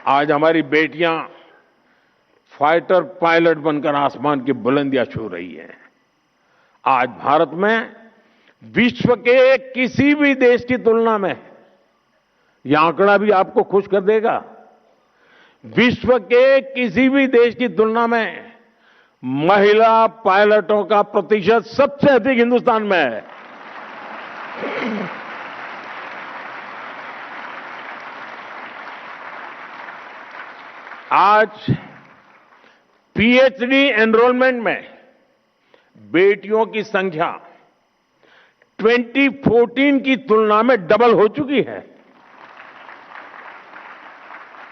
आज हमारी बेटियां फाइटर पायलट बनकर आसमान की बुलंदियां छू रही हैं। आज भारत में विश्व के किसी भी देश की तुलना में, यह आंकड़ा भी आपको खुश कर देगा, विश्व के किसी भी देश की तुलना में महिला पायलटों का प्रतिशत सबसे अधिक हिंदुस्तान में है। आज पीएचडी एनरोलमेंट में बेटियों की संख्या 2014 की तुलना में डबल हो चुकी है।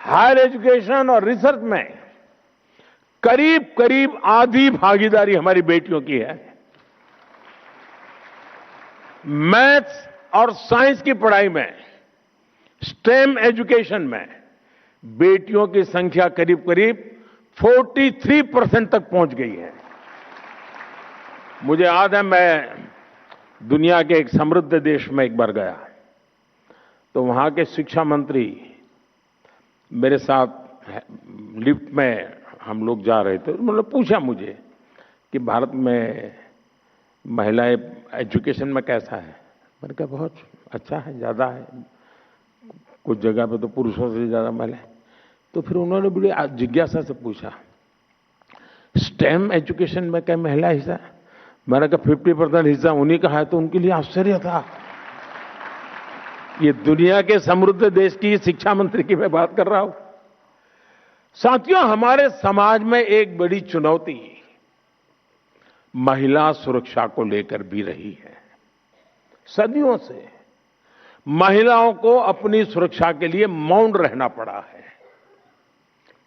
हायर एजुकेशन और रिसर्च में करीब करीब आधी भागीदारी हमारी बेटियों की है। मैथ्स और साइंस की पढ़ाई में, स्टेम एजुकेशन में बेटियों की संख्या करीब करीब 43% तक पहुंच गई है। मुझे याद है, मैं दुनिया के एक समृद्ध देश में एक बार गया, तो वहां के शिक्षा मंत्री मेरे साथ लिफ्ट में हम लोग जा रहे थे। मतलब पूछा मुझे कि भारत में महिलाएं एजुकेशन में कैसा है। मैंने कहा बहुत अच्छा है, ज्यादा है, कुछ जगह पे तो पुरुषों से ज्यादा महिलाएं। तो फिर उन्होंने बड़ी जिज्ञासा से पूछा, स्टेम एजुकेशन में क्या महिला हिस्सा? मैंने कहा 50% हिस्सा उन्हीं का है। तो उनके लिए आश्चर्य था। ये दुनिया के समृद्ध देश की शिक्षा मंत्री की मैं बात कर रहा हूं। साथियों, हमारे समाज में एक बड़ी चुनौती महिला सुरक्षा को लेकर भी रही है। सदियों से महिलाओं को अपनी सुरक्षा के लिए मौन रहना पड़ा है।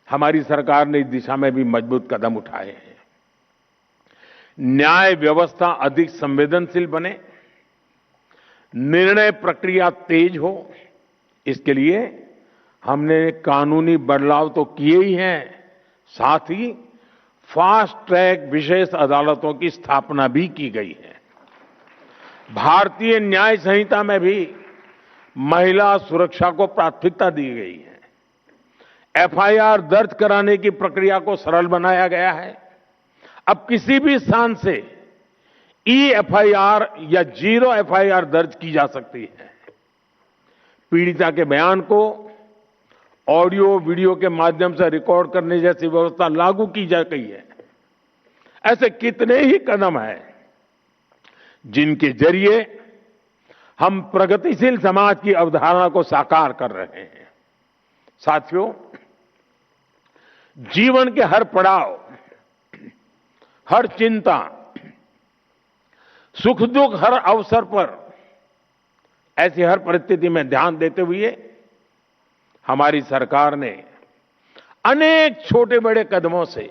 हमारी सरकार ने इस दिशा में भी मजबूत कदम उठाए हैं। न्याय व्यवस्था अधिक संवेदनशील बने, निर्णय प्रक्रिया तेज हो, इसके लिए हमने कानूनी बदलाव तो किए ही हैं, साथ ही फास्ट ट्रैक विशेष अदालतों की स्थापना भी की गई है। भारतीय न्याय संहिता में भी महिला सुरक्षा को प्राथमिकता दी गई है। एफआईआर दर्ज कराने की प्रक्रिया को सरल बनाया गया है। अब किसी भी स्थान से ई-एफआईआर या जीरो एफआईआर दर्ज की जा सकती है। पीड़िता के बयान को ऑडियो वीडियो के माध्यम से रिकॉर्ड करने जैसी व्यवस्था लागू की जा गई है। ऐसे कितने ही कदम हैं जिनके जरिए हम प्रगतिशील समाज की अवधारणा को साकार कर रहे हैं। साथियों, जीवन के हर पड़ाव, हर चिंता, सुख दुख, हर अवसर पर, ऐसी हर परिस्थिति में ध्यान देते हुए हमारी सरकार ने अनेक छोटे बड़े कदमों से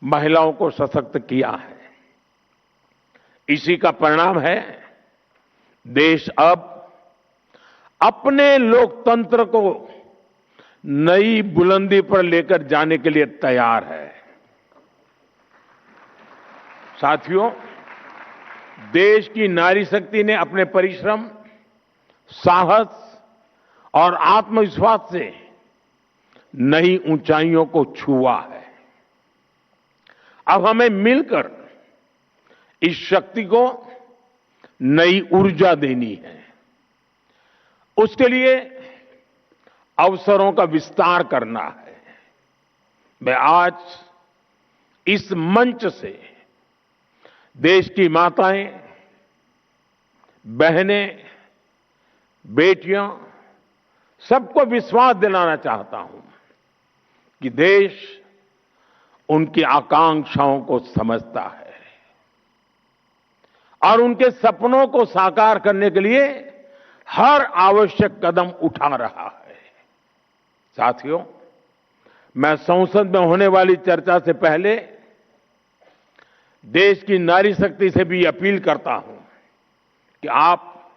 महिलाओं को सशक्त किया है। इसी का परिणाम है देश अब अपने लोकतंत्र को नई बुलंदी पर लेकर जाने के लिए तैयार है। साथियों, देश की नारी शक्ति ने अपने परिश्रम, साहस और आत्मविश्वास से नई ऊंचाइयों को छुआ है। अब हमें मिलकर इस शक्ति को नई ऊर्जा देनी है। उसके लिए अवसरों का विस्तार करना है। मैं आज इस मंच से देश की माताएं, बहनें, बेटियां, सबको विश्वास दिलाना चाहता हूं कि देश उनकी आकांक्षाओं को समझता है और उनके सपनों को साकार करने के लिए हर आवश्यक कदम उठा रहा है। साथियों, मैं संसद में होने वाली चर्चा से पहले देश की नारी शक्ति से भी अपील करता हूं कि आप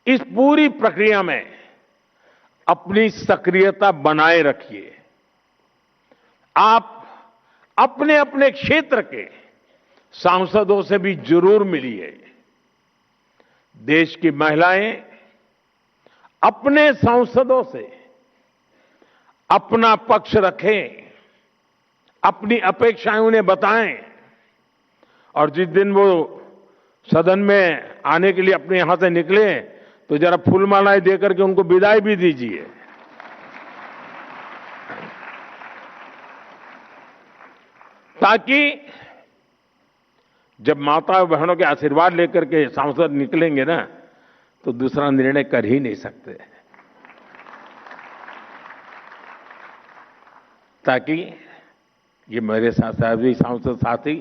इस पूरी प्रक्रिया में अपनी सक्रियता बनाए रखिए। आप अपने अपने क्षेत्र के सांसदों से भी जरूर मिलिए। देश की महिलाएं अपने सांसदों से अपना पक्ष रखें, अपनी अपेक्षाएं उन्हें बताएं और जिस दिन वो सदन में आने के लिए अपने यहां से निकले तो जरा फूलमालाएं देकर के उनको विदाई भी दीजिए। ताकि जब माता बहनों के आशीर्वाद लेकर के सांसद निकलेंगे ना तो दूसरा निर्णय कर ही नहीं सकते, ताकि ये मेरे साथ सभी सांसद साथी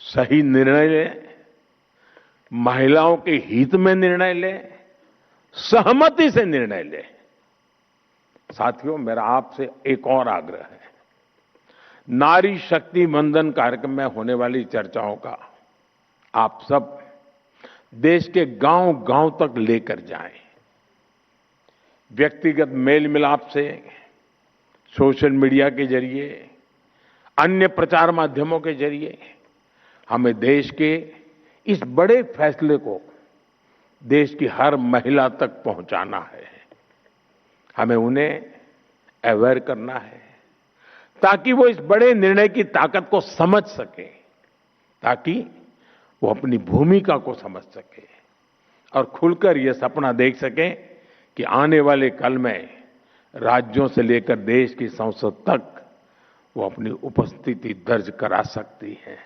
सही निर्णय लें, महिलाओं के हित में निर्णय लें, सहमति से निर्णय लें। साथियों, मेरा आपसे एक और आग्रह है, नारी शक्ति वंदन कार्यक्रम में होने वाली चर्चाओं का आप सब देश के गांव-गांव तक लेकर जाएं। व्यक्तिगत मेल मिलाप से, सोशल मीडिया के जरिए, अन्य प्रचार माध्यमों के जरिए हमें देश के इस बड़े फैसले को देश की हर महिला तक पहुंचाना है। हमें उन्हें अवेयर करना है ताकि वो इस बड़े निर्णय की ताकत को समझ सके, ताकि वो अपनी भूमिका को समझ सके और खुलकर ये सपना देख सके कि आने वाले कल में राज्यों से लेकर देश की संसद तक वो अपनी उपस्थिति दर्ज करा सकती है।